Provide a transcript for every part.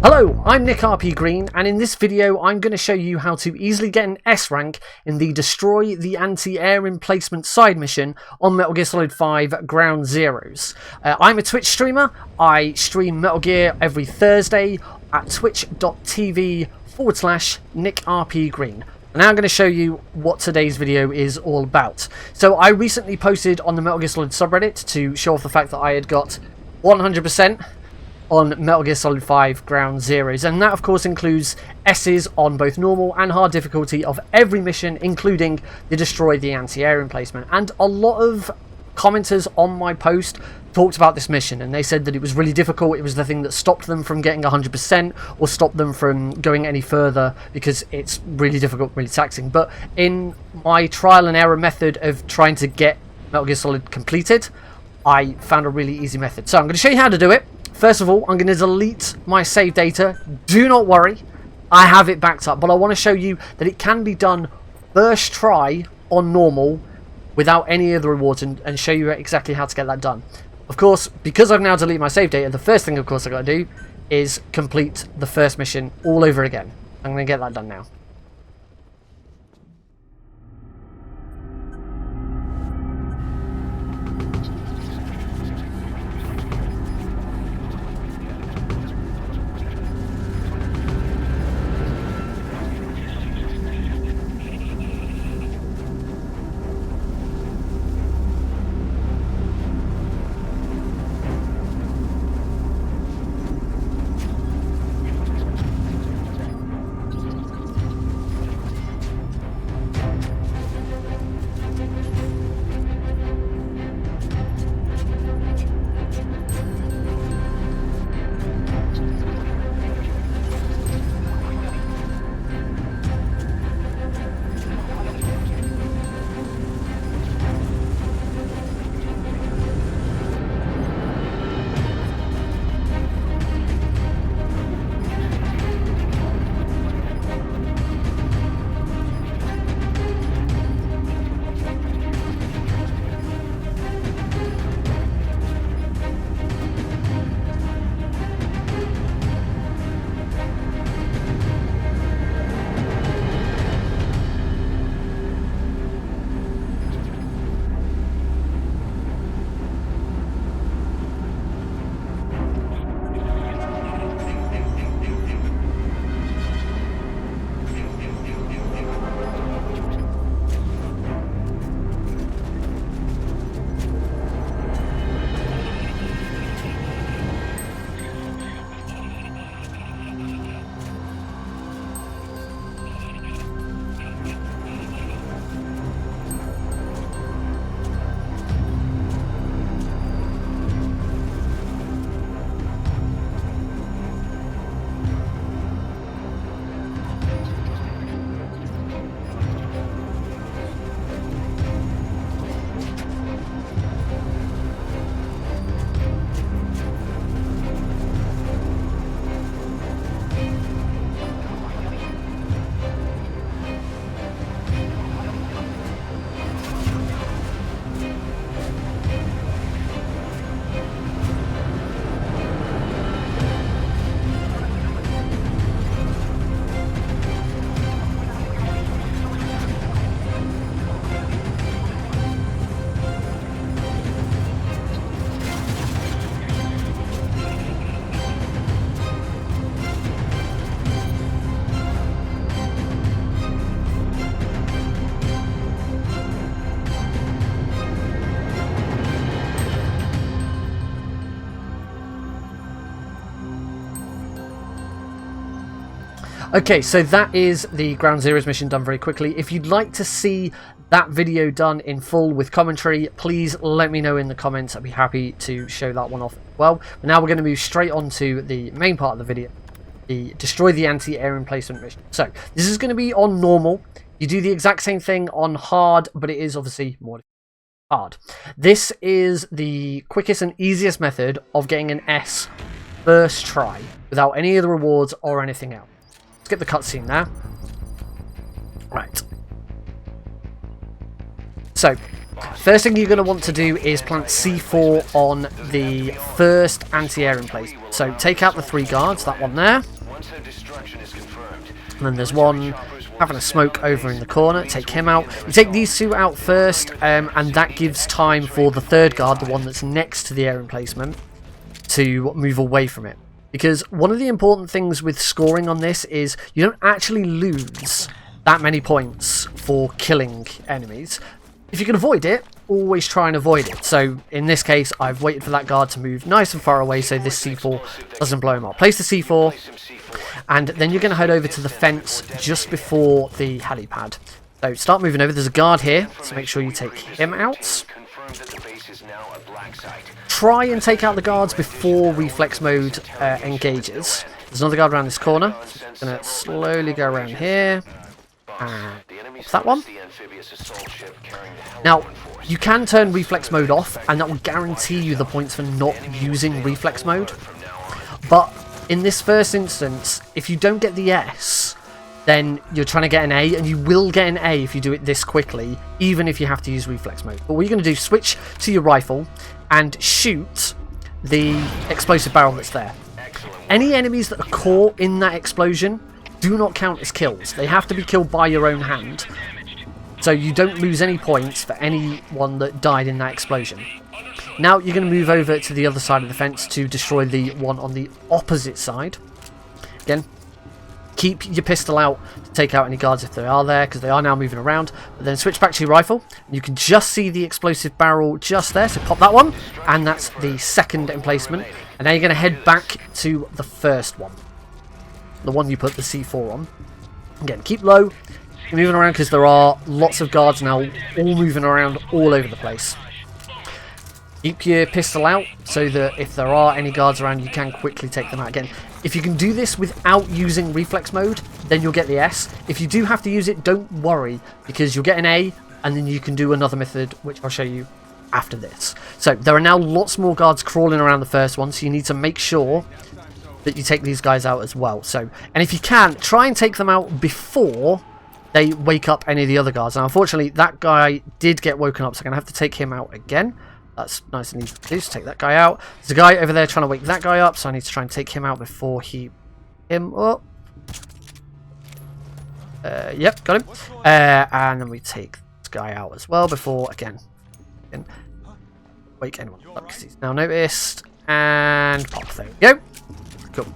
Hello, I'm NickRPStream, and in this video I'm going to show you how to easily get an S rank in the Destroy the Anti-Air Emplacements side mission on Metal Gear Solid 5 Ground Zeroes. I'm a Twitch streamer. I stream Metal Gear every Thursday at twitch.tv/NickRPStream. Now I'm going to show you what today's video is all about. So I recently posted on the Metal Gear Solid subreddit to show off the fact that I had got 100% on Metal Gear Solid 5 Ground Zeroes, and that of course includes S's on both normal and hard difficulty of every mission, including the Destroy the Anti-Air Emplacement. And a lot of commenters on my post talked about this mission, and they said that it was really difficult. It was the thing that stopped them from getting 100% or stopped them from going any further because it's really difficult, really taxing. But in my trial and error method of trying to get Metal Gear Solid completed, I found a really easy method. So I'm going to show you how to do it. First of all, I'm going to delete my save data. Do not worry, I have it backed up, but I want to show you that it can be done first try on normal without any of the rewards, and show you exactly how to get that done. Of course, because I've now deleted my save data, the first thing of course I've got to do is complete the first mission all over again. I'm going to get that done now. Okay, so that is the Ground Zeroes mission done very quickly. If you'd like to see that video done in full with commentary, please let me know in the comments. I'd be happy to show that one off as well. But now we're going to move straight on to the main part of the video, the Destroy the Anti-Air Emplacement mission. So this is going to be on normal. You do the exact same thing on hard, but it is obviously more hard. This is the quickest and easiest method of getting an S first try without any of the rewards or anything else. Let's get the cutscene now. Right. So, First thing you're going to want to do is plant C4 on the first anti-air emplacement. So take out the 3 guards, that one there. And then there's one having a smoke over in the corner. Take him out. You take these 2 out first, and that gives time for the 3rd guard, the one that's next to the air emplacement, to move away from it. Because one of the important things with scoring on this is you don't actually lose that many points for killing enemies. If you can avoid it, always try and avoid it. So in this case, I've waited for that guard to move nice and far away so this C4 doesn't blow him up. Place the C4, and then you're going to head over to the fence just before the helipad. So start moving over. There's a guard here, so make sure you take him out. Try and take out the guards before reflex mode engages. There's another guard around this corner. So going to slowly go around here. And that one. Now, you can turn reflex mode off, and that will guarantee you the points for not using reflex mode. But in this first instance, if you don't get the S, then you're trying to get an A, and you will get an A if you do it this quickly, even if you have to use reflex mode. But what you're going to do, switch to your rifle and shoot the explosive barrel that's there. Any enemies that are caught in that explosion do not count as kills. They have to be killed by your own hand. So you don't lose any points for anyone that died in that explosion. Now you're going to move over to the other side of the fence to destroy the one on the opposite side. Again, keep your pistol out to take out any guards if they are there, because they are now moving around. But then switch back to your rifle. You can just see the explosive barrel just there, so pop that one. And that's the 2nd emplacement. And now you're going to head back to the first one. The one you put the C4 on. Again, keep low. You're moving around because there are lots of guards now all moving around all over the place. Keep your pistol out so that if there are any guards around, you can quickly take them out again. If you can do this without using reflex mode, then you'll get the S. If you do have to use it, don't worry, because you'll get an A, and then you can do another method, which I'll show you after this. So there are now lots more guards crawling around the first one, so you need to make sure that you take these guys out as well. So, and if you can, try and take them out before they wake up any of the other guards. Now, unfortunately, that guy did get woken up, so I'm going to have to take him out again. That's nice and easy to do, so take that guy out. There's a guy over there trying to wake that guy up, so I need to try and take him out before he... him up. Yep, got him. And then we take this guy out as well before, again wake anyone up, because he's now noticed. And pop, there we go. Cool.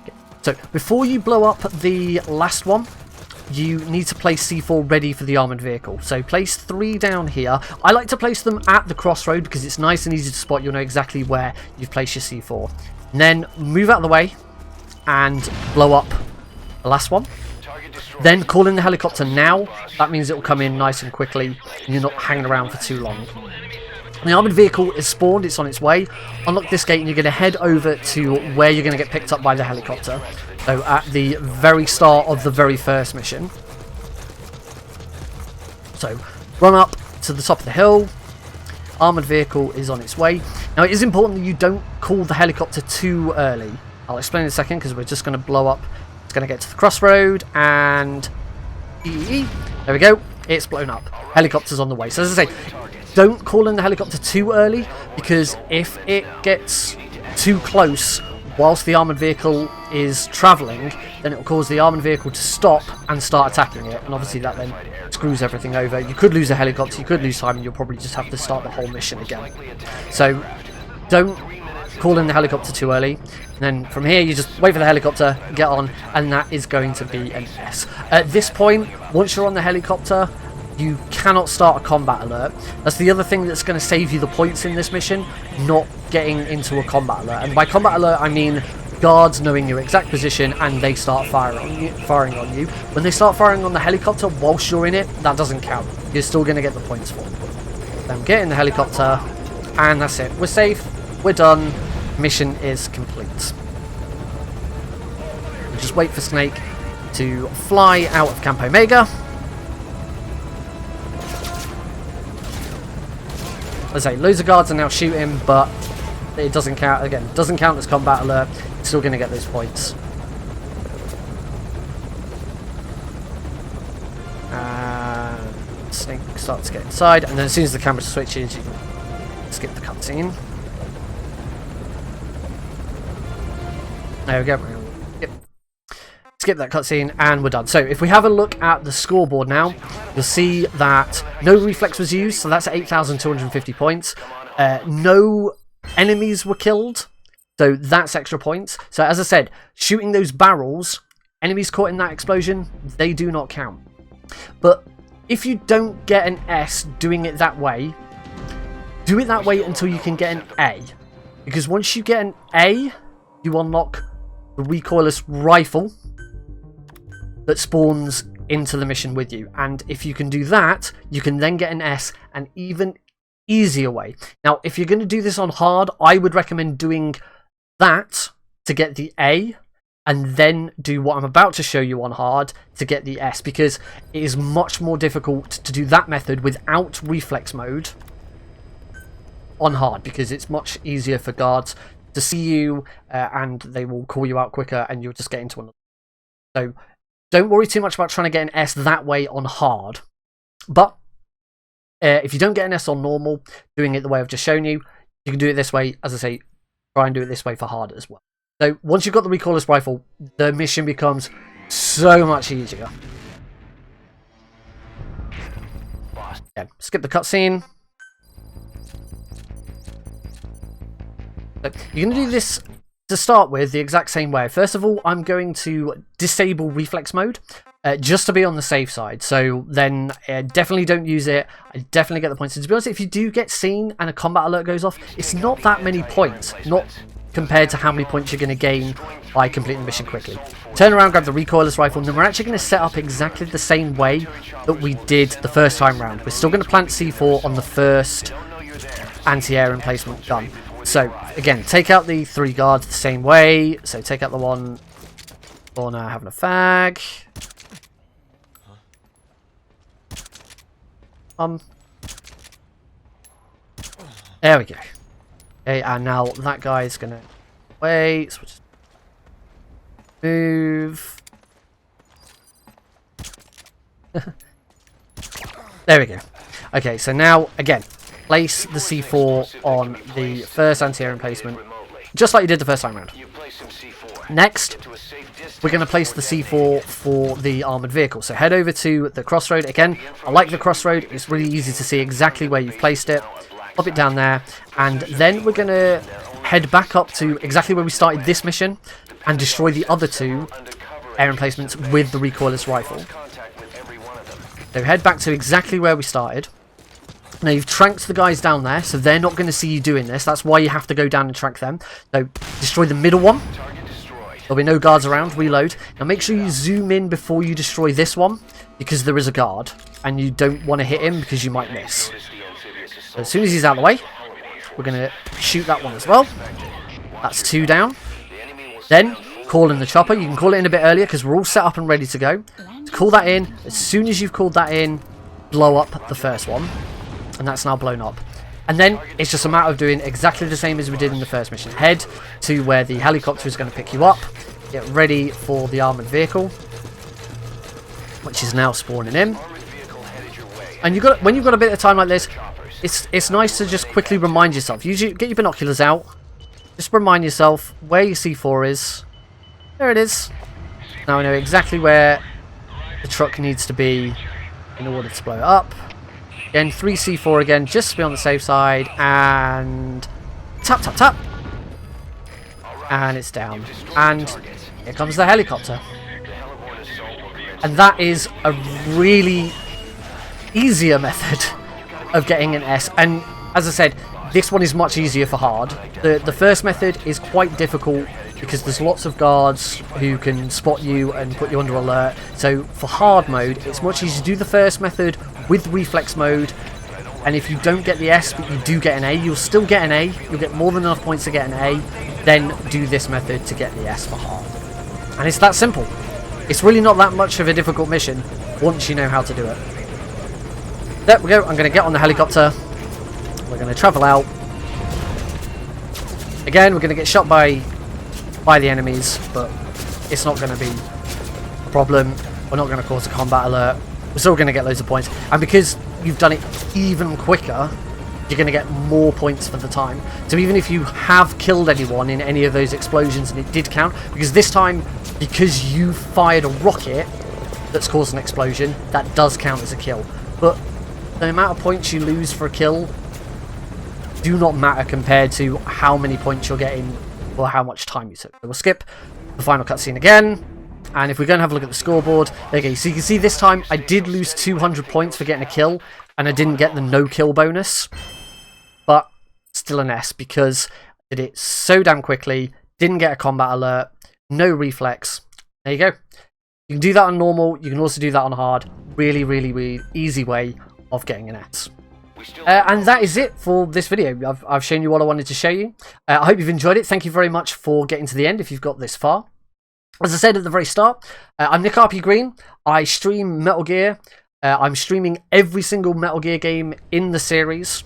Okay. So, before you blow up the last one, you need to place C4 ready for the armoured vehicle. So place 3 down here. I like to place them at the crossroad because it's nice and easy to spot. You'll know exactly where you've placed your C4. And then move out of the way and blow up the last one. Then call in the helicopter now. That means it will come in nice and quickly and you're not hanging around for too long. The armoured vehicle is spawned, it's on its way. Unlock this gate and you're going to head over to where you're going to get picked up by the helicopter. So at the very start of the very first mission. So run up to the top of the hill. Armoured vehicle is on its way. Now it is important that you don't call the helicopter too early. I'll explain in a second because we're just going to blow up. It's going to get to the crossroad and... there we go. It's blown up. Helicopter's on the way. So as I say, don't call in the helicopter too early, because if it gets too close whilst the armoured vehicle is travelling, then it will cause the armoured vehicle to stop and start attacking it, and obviously that then screws everything over. You could lose a helicopter, you could lose time, and you'll probably just have to start the whole mission again. So don't call in the helicopter too early. And then from here you just wait for the helicopter, get on, and that is going to be an S. At this point, once you're on the helicopter, you cannot start a combat alert. That's the other thing that's going to save you the points in this mission, not getting into a combat alert. And by combat alert, I mean guards knowing your exact position and they start firing on you. When they start firing on the helicopter whilst you're in it, that doesn't count. You're still going to get the points for it. Then get in the helicopter, and that's it. We're safe. We're done. Mission is complete. We'll just wait for Snake to fly out of Camp Omega. As I say, loads of guards are now shooting, but it doesn't count. Again, doesn't count as combat alert. It's still going to get those points. And Snake's start to get inside, and then as soon as the camera switches, you can skip the cutscene. There we go. Skip that cutscene, and we're done. So if we have a look at the scoreboard now, you'll see that no reflex was used, so that's 8,250 points. No enemies were killed, so that's extra points. So as I said, shooting those barrels, enemies caught in that explosion, they do not count. But if you don't get an S doing it that way, do it that way until you can get an A. Because once you get an A, you unlock the recoilless rifle that spawns into the mission with you. And if you can do that, you can then get an S, an even easier way. Now, if you're going to do this on hard, I would recommend doing that to get the A, and then do what I'm about to show you on hard to get the S, because it is much more difficult to do that method without reflex mode on hard, because it's much easier for guards to see you and they will call you out quicker and you'll just get into another. So don't worry too much about trying to get an S that way on hard. But if you don't get an S on normal, doing it the way I've just shown you, you can do it this way. As I say, try and do it this way for hard as well. So once you've got the recoilless rifle, the mission becomes so much easier. Yeah, skip the cutscene. So you're going to do this to start with the exact same way. First of all, I'm going to disable reflex mode just to be on the safe side. So then definitely don't use it. I definitely get the points. And to be honest, if you do get seen and a combat alert goes off, it's not that many points. Not compared to how many points you're going to gain by completing the mission quickly. Turn around, grab the recoilless rifle, and then we're actually going to set up exactly the same way that we did the first time round. We're still going to plant C4 on the first anti-air emplacement gun. So again, take out the 3 guards the same way. So take out the one corner having a fag. There we go. Okay, and now that guy's gonna wait. So we'll just move. There we go. Okay, so now again, place the C4 on the first anti-air emplacement, just like you did the first time round. Next, we're going to place the C4 for the armoured vehicle. So head over to the crossroad. Again, I like the crossroad. It's really easy to see exactly where you've placed it. Pop it down there. And then we're going to head back up to exactly where we started this mission and destroy the other 2 air emplacements with the recoilless rifle. So head back to exactly where we started. Now you've tranked the guys down there, so they're not going to see you doing this. That's why you have to go down and track them. So destroy the middle one. There'll be no guards around. Reload. Now make sure you zoom in before you destroy this one, because there is a guard and you don't want to hit him because you might miss. So as soon as he's out of the way, we're going to shoot that one as well. That's 2 down. Then call in the chopper. You can call it in a bit earlier because we're all set up and ready to go. So call that in. As soon as you've called that in, blow up the first one. And that's now blown up. And then it's just a matter of doing exactly the same as we did in the first mission. Head to where the helicopter is going to pick you up. Get ready for the armoured vehicle, which is now spawning in. And when you've got a bit of time like this, it's nice to just quickly remind yourself. Get your binoculars out. Just remind yourself where your C4 is. There it is. Now I know exactly where the truck needs to be in order to blow it up. Again, 3 C4 again, just to be on the safe side, and tap, tap, tap. And it's down. And here comes the helicopter. And that is a really easier method of getting an S. And as I said, this one is much easier for hard. The first method is quite difficult because there's lots of guards who can spot you and put you under alert. So for hard mode, it's much easier to do the first method with reflex mode, and if you don't get the S but you do get an A, you'll still get an A. You'll get more than enough points to get an A. Then do this method to get the S for hard. And it's that simple. It's really not that much of a difficult mission once you know how to do it. There we go. I'm going to get on the helicopter. We're going to travel out. Again, we're going to get shot by the enemies, but it's not going to be a problem. We're not going to cause a combat alert. We're still going to get loads of points. And because you've done it even quicker, you're going to get more points for the time. So even if you have killed anyone in any of those explosions and it did count, because this time, because you fired a rocket that's caused an explosion, that does count as a kill. But the amount of points you lose for a kill do not matter compared to how many points you're getting or how much time you took. So we'll skip the final cutscene again. And if we're going to have a look at the scoreboard, okay, so you can see this time I did lose 200 points for getting a kill, and I didn't get the no kill bonus. But still an S, because I did it so damn quickly, didn't get a combat alert, no reflex. There you go. You can do that on normal, you can also do that on hard. Really, really, really easy way of getting an S. And that is it for this video. I've shown you what I wanted to show you. I hope you've enjoyed it. Thank you very much for getting to the end if you've got this far. As I said at the very start, I'm NickRPStream. I stream Metal Gear. I'm streaming every single Metal Gear game in the series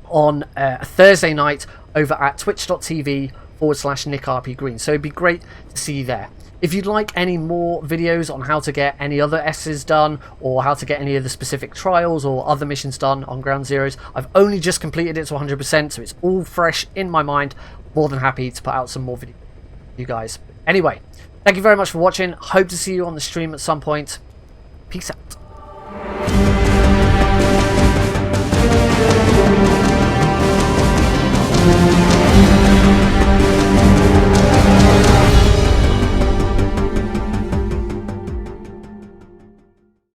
on a Thursday night over at twitch.tv/NickRPStream. So it'd be great to see you there. If you'd like any more videos on how to get any other S's done, or how to get any of the specific trials or other missions done on Ground Zeroes, I've only just completed it to 100%, so it's all fresh in my mind. More than happy to put out some more videos for you guys. Anyway, thank you very much for watching. Hope to see you on the stream at some point. Peace out.